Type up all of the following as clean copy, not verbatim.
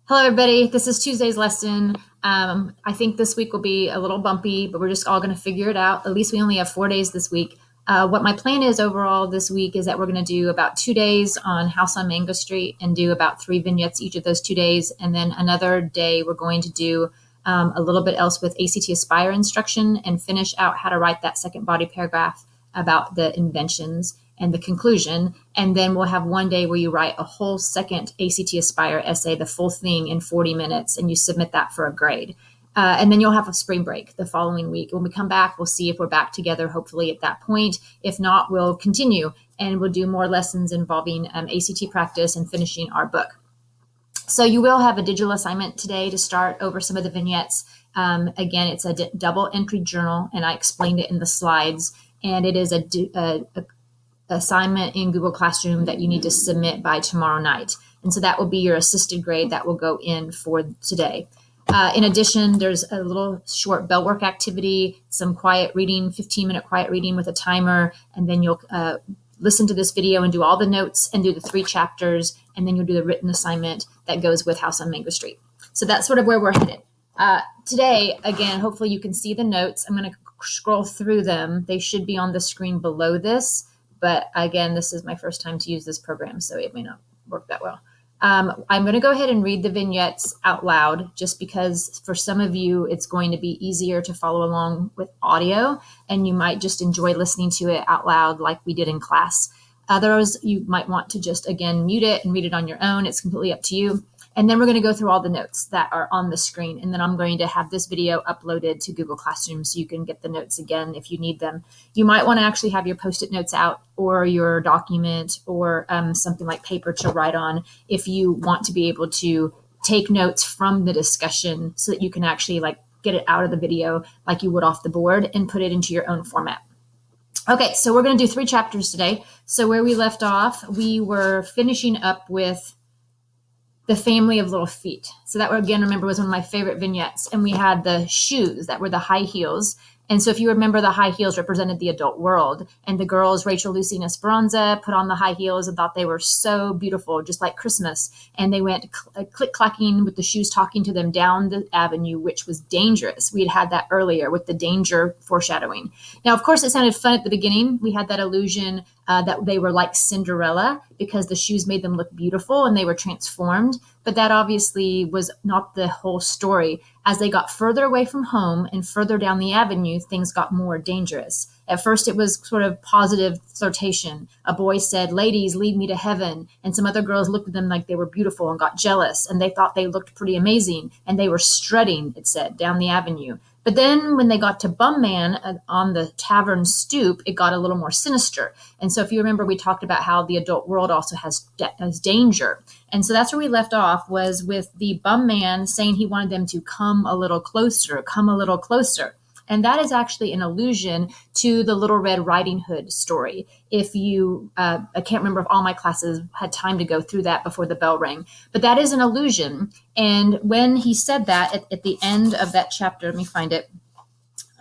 Hello, everybody. This is Tuesday's lesson. I think this week will be a little bumpy, but we're just all going to figure it out. At least we only have 4 days this week. What my plan is overall this week is that we're going to do about 2 days on House on Mango Street and do about 3 vignettes each of those 2 days. And then another day, we're going to do a little bit else with ACT Aspire instruction and finish out how to write that second body paragraph about the inventions and the conclusion. And then we'll have one day where you write a whole second ACT Aspire essay, the full thing in 40 minutes, and you submit that for a grade. And then you'll have a spring break the following week. When we come back, we'll see if we're back together, hopefully at that point. If not, we'll continue and we'll do more lessons involving ACT practice and finishing our book. So you will have a digital assignment today to start over some of the vignettes. Again, it's a double entry journal, and I explained it in the slides. And it is a assignment in Google Classroom that you need to submit by tomorrow night. And so that will be your assisted grade that will go in for today. In addition, there's a little short bell work activity, some quiet reading, 15-minute quiet reading with a timer, and then you'll listen to this video and do all the notes and do the 3 chapters, and then you'll do the written assignment that goes with House on Mango Street. So that's sort of where we're headed. Today, again, hopefully you can see the notes. I'm going to scroll through them. They should be on the screen below this. But again, this is my first time to use this program, so it may not work that well. I'm going to go ahead and read the vignettes out loud, just because for some of you, it's going to be easier to follow along with audio, and you might just enjoy listening to it out loud like we did in class. Others, you might want to just, again, mute it and read it on your own. It's completely up to you. And then we're going to go through all the notes that are on the screen. And then I'm going to have this video uploaded to Google Classroom so you can get the notes again if you need them. You might want to actually have your Post-it notes out or your document or something like paper to write on if you want to be able to take notes from the discussion so that you can actually get it out of the video like you would off the board and put it into your own format. Okay, so we're going to do 3 chapters today. So where we left off, we were finishing up with the family of little feet. So that, again, remember, was one of my favorite vignettes. And we had the shoes that were the high heels. And so if you remember, the high heels represented the adult world. And the girls, Rachel, Lucy, and Esperanza, put on the high heels and thought they were so beautiful, just like Christmas. And they went click-clacking with the shoes, talking to them down the avenue, which was dangerous. We had that earlier with the danger foreshadowing. Now, of course, it sounded fun at the beginning. We had that illusion that they were like Cinderella because the shoes made them look beautiful and they were transformed. But that obviously was not the whole story. As they got further away from home and further down the avenue, things got more dangerous. At first, it was sort of positive flirtation. A boy said, "Ladies, lead me to heaven." And some other girls looked at them like they were beautiful and got jealous. And they thought they looked pretty amazing. And they were strutting, it said, down the avenue. But then when they got to Bum Man on the tavern stoop, it got a little more sinister. And so if you remember, we talked about how the adult world also has danger. And so that's where we left off, was with the Bum Man saying he wanted them to come a little closer, come a little closer. And that is actually an allusion to the Little Red Riding Hood story. If you, I can't remember if all my classes had time to go through that before the bell rang, but that is an allusion. And when he said that at the end of that chapter, let me find it.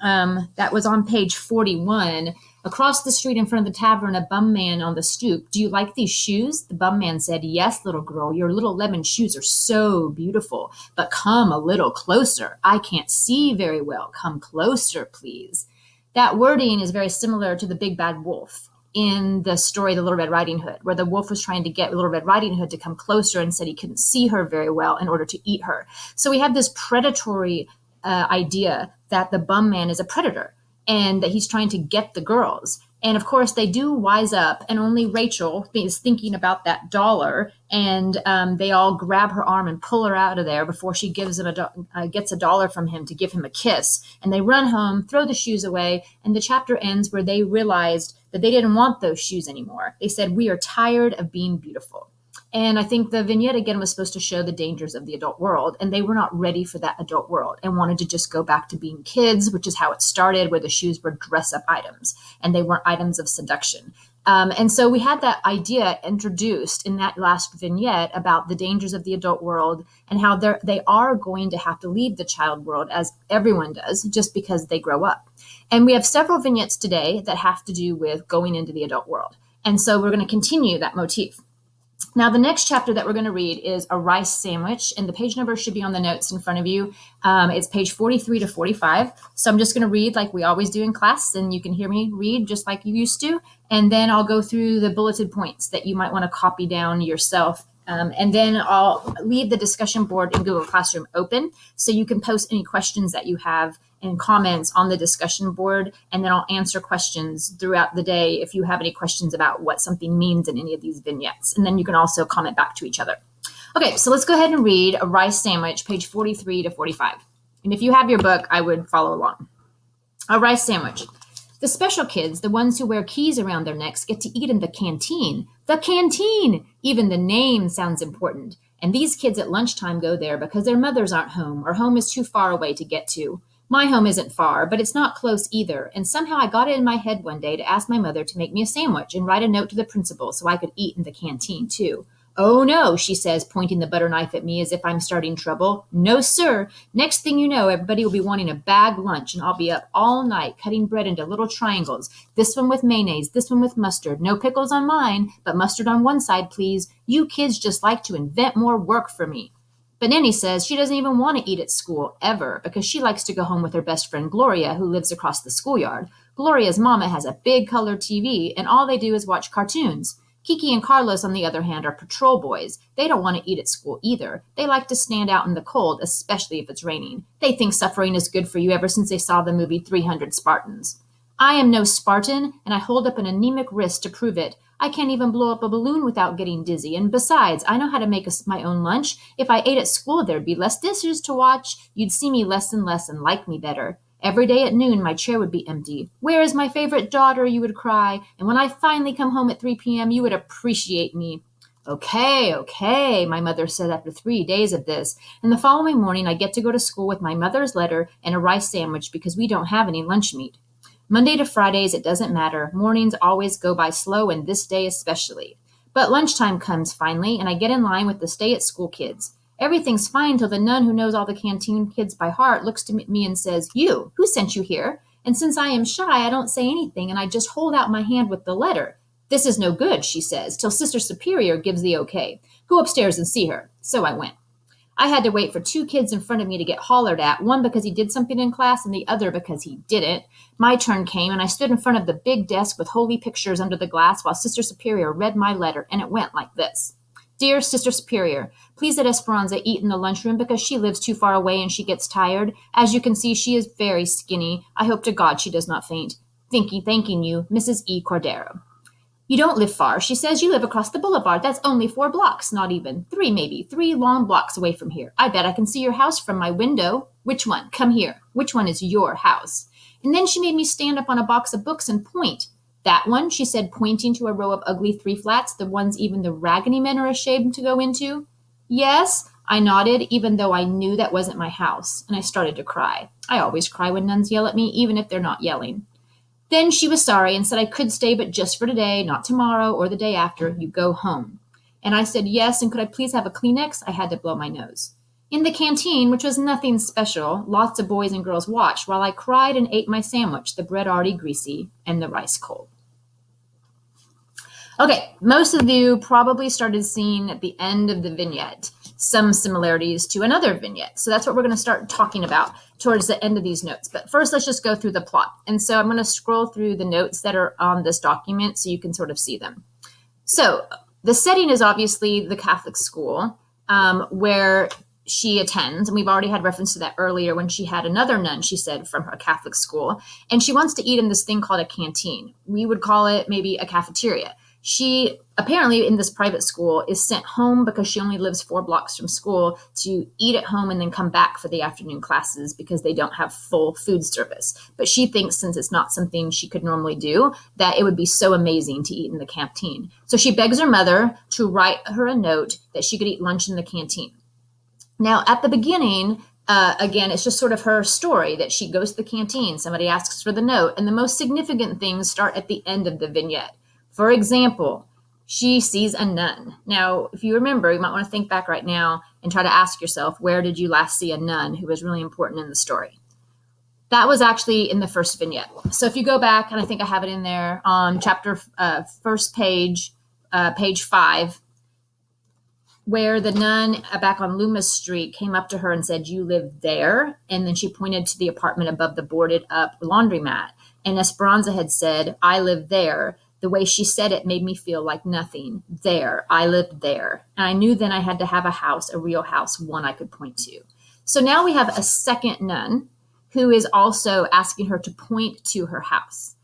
That was on page 41. Across the street in front of the tavern, a bum man on the stoop. "Do you like these shoes?" The bum man said, "Yes, little girl, your little lemon shoes are so beautiful, but come a little closer. I can't see very well. Come closer, please." That wording is very similar to the big bad wolf in the story, The Little Red Riding Hood, where the wolf was trying to get Little Red Riding Hood to come closer and said he couldn't see her very well in order to eat her. So we have this predatory idea that the bum man is a predator and that he's trying to get the girls. And of course, they do wise up, and only Rachel is thinking about that dollar, and they all grab her arm and pull her out of there before she gives him gets $1 from him to give him a kiss. And they run home, throw the shoes away, and the chapter ends where they realized that they didn't want those shoes anymore. They said, "We are tired of being beautiful." And I think the vignette, again, was supposed to show the dangers of the adult world, and they were not ready for that adult world and wanted to just go back to being kids, which is how it started, where the shoes were dress-up items, and they weren't items of seduction. And so we had that idea introduced in that last vignette about the dangers of the adult world and how they are going to have to leave the child world, as everyone does, just because they grow up. And we have several vignettes today that have to do with going into the adult world. And so we're going to continue that motif. Now, the next chapter that we're going to read is a rice sandwich, and the page number should be on the notes in front of you. It's page 43 to 45. So I'm just going to read like we always do in class, and you can hear me read just like you used to. And then I'll go through the bulleted points that you might want to copy down yourself. And then I'll leave the discussion board in Google Classroom open so you can post any questions that you have and comments on the discussion board, and then I'll answer questions throughout the day if you have any questions about what something means in any of these vignettes. And then you can also comment back to each other. Okay, so let's go ahead and read a rice sandwich, page 43 to 45. And if you have your book, I would follow along. A rice sandwich. The special kids, the ones who wear keys around their necks, get to eat in the canteen. The canteen! Even the name sounds important. And these kids at lunchtime go there because their mothers aren't home or home is too far away to get to. My home isn't far, but it's not close either, and somehow I got it in my head one day to ask my mother to make me a sandwich and write a note to the principal so I could eat in the canteen, too. Oh, no, she says, pointing the butter knife at me as if I'm starting trouble. No, sir. Next thing you know, everybody will be wanting a bag lunch, and I'll be up all night cutting bread into little triangles. This one with mayonnaise, this one with mustard. No pickles on mine, but mustard on one side, please. You kids just like to invent more work for me. But Nanny says she doesn't even want to eat at school, ever, because she likes to go home with her best friend Gloria, who lives across the schoolyard. Gloria's mama has a big color TV, and all they do is watch cartoons. Kiki and Carlos, on the other hand, are patrol boys. They don't want to eat at school either. They like to stand out in the cold, especially if it's raining. They think suffering is good for you ever since they saw the movie 300 Spartans. I am no Spartan, and I hold up an anemic wrist to prove it. I can't even blow up a balloon without getting dizzy, and besides, I know how to make my own lunch. If I ate at school, there'd be less dishes to watch. You'd see me less and less and like me better. Every day at noon, my chair would be empty. Where is my favorite daughter, you would cry, and when I finally come home at 3 p.m., you would appreciate me. Okay, my mother said after 3 days of this, and the following morning I get to go to school with my mother's letter and a rice sandwich because we don't have any lunch meat. Monday to Fridays, it doesn't matter. Mornings always go by slow, and this day especially. But lunchtime comes finally, and I get in line with the stay-at-school kids. Everything's fine till the nun who knows all the canteen kids by heart looks to me and says, "You, who sent you here?" And since I am shy, I don't say anything, and I just hold out my hand with the letter. "This is no good," she says, till Sister Superior gives the okay. "Go upstairs and see her." So I went. I had to wait for 2 kids in front of me to get hollered at, one because he did something in class and the other because he didn't. My turn came, and I stood in front of the big desk with holy pictures under the glass while Sister Superior read my letter, and it went like this. "Dear Sister Superior, please let Esperanza eat in the lunchroom because she lives too far away and she gets tired. As you can see, she is very skinny. I hope to God she does not faint. Thanking you, Mrs. E. Cordero." "You don't live far," she says. "You live across the boulevard. That's only 4 blocks, not even. 3 maybe. 3 long blocks away from here. I bet I can see your house from my window." "Which one? Come here. Which one is your house?" And then she made me stand up on a box of books and point. "That one," she said, pointing to a row of ugly 3-flats, the ones even the raggedy men are ashamed to go into. "Yes," I nodded, even though I knew that wasn't my house, and I started to cry. I always cry when nuns yell at me, even if they're not yelling. Then she was sorry and said I could stay, but just for today, not tomorrow or the day after. You go home. And I said yes, and could I please have a Kleenex? I had to blow my nose. In the canteen, which was nothing special, lots of boys and girls watched while I cried and ate my sandwich, the bread already greasy and the rice cold. Okay, most of you probably started seeing at the end of the vignette some similarities to another vignette. So that's what we're going to start talking about towards the end of these notes. But first, let's just go through the plot. And so I'm going to scroll through the notes that are on this document so you can sort of see them. So the setting is obviously the Catholic school where she attends. And we've already had reference to that earlier when she had another nun, she said, from her Catholic school. And she wants to eat in this thing called a canteen. We would call it maybe a cafeteria. She apparently in this private school is sent home because she only lives 4 blocks from school to eat at home and then come back for the afternoon classes because they don't have full food service. But she thinks since it's not something she could normally do, that it would be so amazing to eat in the canteen. So she begs her mother to write her a note that she could eat lunch in the canteen. Now, at the beginning, again, it's just sort of her story that she goes to the canteen, somebody asks for the note, and the most significant things start at the end of the vignette. For example, she sees a nun. Now, if you remember, you might want to think back right now and try to ask yourself, where did you last see a nun who was really important in the story? That was actually in the first vignette. So if you go back, and I think I have it in there on chapter first page, page 5, where the nun back on Loomis Street came up to her and said, "You live there?" And then she pointed to the apartment above the boarded up laundromat. And Esperanza had said, "I live there." The way she said it made me feel like nothing. There, I lived there. And I knew then I had to have a house, a real house, one I could point to. So now we have a second nun who is also asking her to point to her house.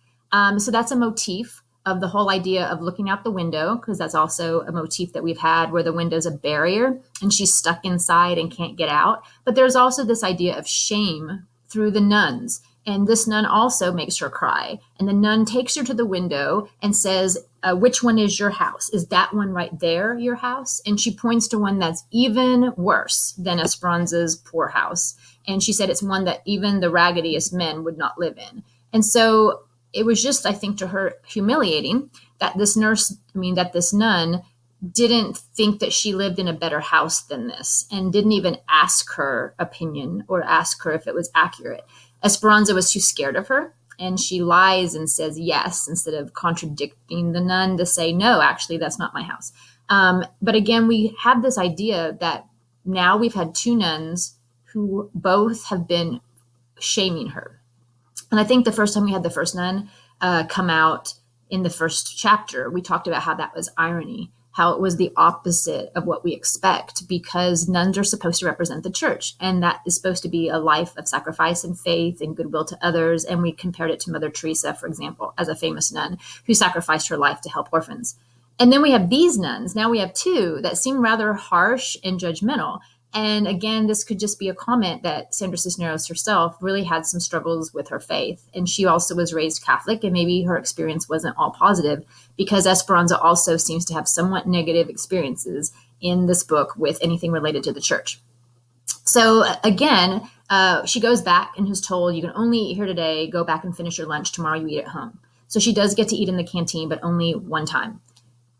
So that's a motif of the whole idea of looking out the window, because that's also a motif that we've had where the window's a barrier and she's stuck inside and can't get out. But there's also this idea of shame through the nuns. And this nun also makes her cry. And the nun takes her to the window and says, "Which one is your house? Is that one right there your house?" And she points to one that's even worse than Esperanza's poor house. And she said it's one that even the raggediest men would not live in. And so it was just, I think, to her humiliating that this nun didn't think that she lived in a better house than this and didn't even ask her opinion or ask her if it was accurate. Esperanza was too scared of her, and she lies and says yes instead of contradicting the nun to say, "No, actually, that's not my house." But again, we have this idea that now we've had two nuns who both have been shaming her. And I think the first time we had the first nun come out in the first chapter, we talked about how that was irony, how it was the opposite of what we expect, because nuns are supposed to represent the church. And that is supposed to be a life of sacrifice and faith and goodwill to others. And we compared it to Mother Teresa, for example, as a famous nun who sacrificed her life to help orphans. And then we have these nuns. Now we have two that seem rather harsh and judgmental. And again, this could just be a comment that Sandra Cisneros herself really had some struggles with her faith. And she also was raised Catholic, and maybe her experience wasn't all positive, because Esperanza also seems to have somewhat negative experiences in this book with anything related to the church. So again, she goes back and is told, "You can only eat here today. Go back and finish your lunch. Tomorrow you eat at home." So she does get to eat in the canteen, but only one time.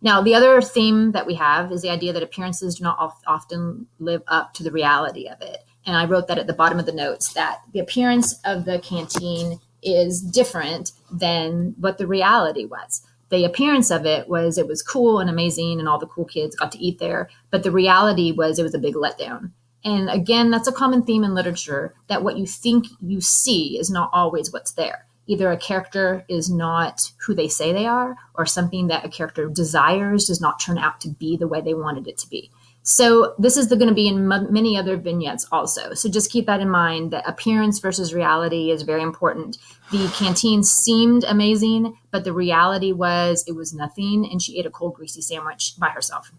Now, the other theme that we have is the idea that appearances do not often live up to the reality of it. And I wrote that at the bottom of the notes, that the appearance of the canteen is different than what the reality was. The appearance of it was cool and amazing and all the cool kids got to eat there. But the reality was it was a big letdown. And again, that's a common theme in literature, that what you think you see is not always what's there. Either a character is not who they say they are, or something that a character desires does not turn out to be the way they wanted it to be. So this is going to be in many other vignettes also. So just keep that in mind, that appearance versus reality is very important. The canteen seemed amazing, but the reality was it was nothing, and she ate a cold, greasy sandwich by herself.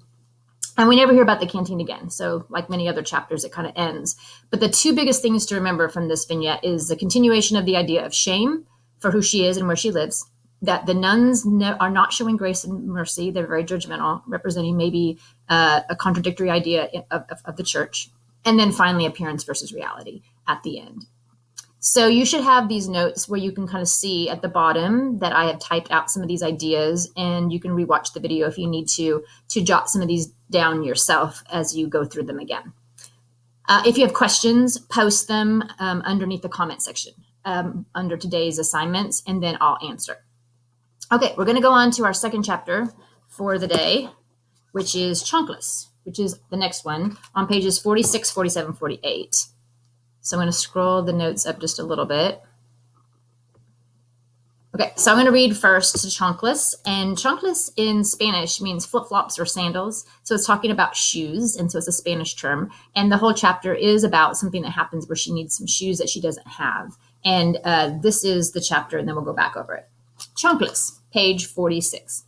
And we never hear about the canteen again. So like many other chapters, it kind of ends. But the two biggest things to remember from this vignette is the continuation of the idea of shame for who she is and where she lives, that the nuns are not showing grace and mercy. They're very judgmental, representing maybe a contradictory idea of the church. And then finally, appearance versus reality at the end. So you should have these notes where you can kind of see at the bottom that I have typed out some of these ideas, and you can rewatch the video if you need to jot some of these down yourself as you go through them again. If you have questions, post them underneath the comment section under today's assignments, and then I'll answer. Okay, we're going to go on to our second chapter for the day, which is Chanclas, which is the next one on pages 46, 47, 48. So I'm going to scroll the notes up just a little bit. Okay, so I'm going to read first to Chanclas, and Chanclas in Spanish means flip-flops or sandals. So it's talking about shoes, and so it's a Spanish term. And the whole chapter is about something that happens where she needs some shoes that she doesn't have. And this is the chapter, and then we'll go back over it. Chanclas, page 46.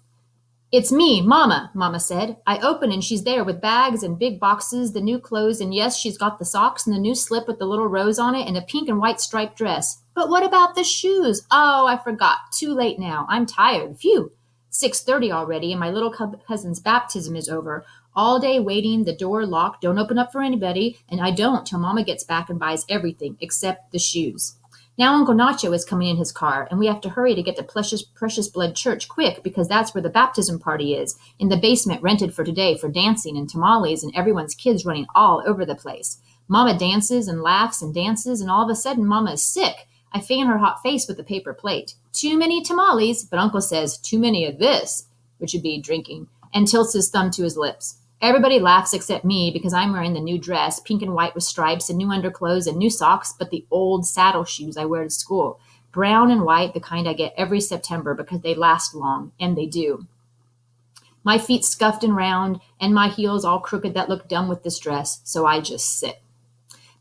"It's me, Mama," Mama said. I open and she's there with bags and big boxes, the new clothes, and yes, she's got the socks and the new slip with the little rose on it and a pink and white striped dress. But what about the shoes? Oh, I forgot. Too late now. I'm tired. Phew. 6:30 already, and my little cousin's baptism is over. All day waiting, the door locked, don't open up for anybody, and I don't till Mama gets back and buys everything except the shoes. Now Uncle Nacho is coming in his car, and we have to hurry to get to Precious Blood Church quick, because that's where the baptism party is, in the basement rented for today for dancing and tamales and everyone's kids running all over the place. Mama dances and laughs and dances, and all of a sudden Mama is sick. I fan her hot face with a paper plate. Too many tamales, but Uncle says too many of this, which would be drinking, and tilts his thumb to his lips. Everybody laughs except me because I'm wearing the new dress, pink and white with stripes and new underclothes and new socks, but the old saddle shoes I wear to school. Brown and white, the kind I get every September because they last long, and they do. My feet scuffed and round, and my heels all crooked that look dumb with this dress, so I just sit.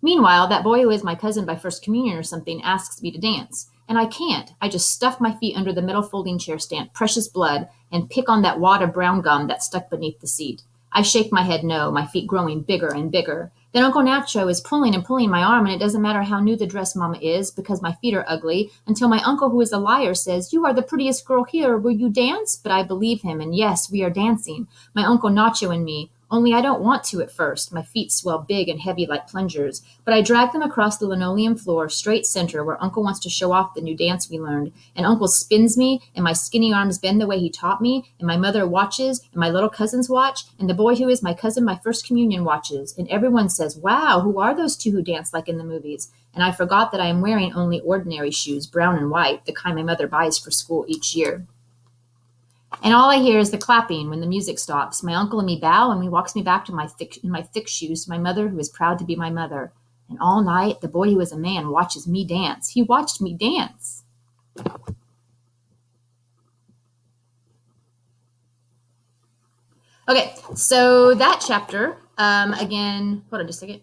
Meanwhile, that boy who is my cousin by first communion or something asks me to dance. And I can't. I just stuff my feet under the metal folding chair stand, precious blood, and pick on that wad of brown gum that's stuck beneath the seat. I shake my head no, my feet growing bigger and bigger. Then Uncle Nacho is pulling and pulling my arm, and it doesn't matter how new the dress Mama is, because my feet are ugly, until my uncle, who is a liar, says, "You are the prettiest girl here. Will you dance?" But I believe him, and yes, we are dancing. My Uncle Nacho and me. Only I don't want to at first. My feet swell big and heavy like plungers, but I drag them across the linoleum floor, straight center, where Uncle wants to show off the new dance we learned. And Uncle spins me, and my skinny arms bend the way he taught me, and my mother watches, and my little cousins watch, and the boy who is my cousin by first communion watches. And everyone says, "Wow, who are those two who dance like in the movies?" And I forgot that I am wearing only ordinary shoes, brown and white, the kind my mother buys for school each year. And all I hear is the clapping when the music stops. My uncle and me bow, and he walks me back to my thick shoes to my mother, who is proud to be my mother. And all night, the boy who is a man watches me dance. He watched me dance. Okay, so that chapter, again, hold on just a second.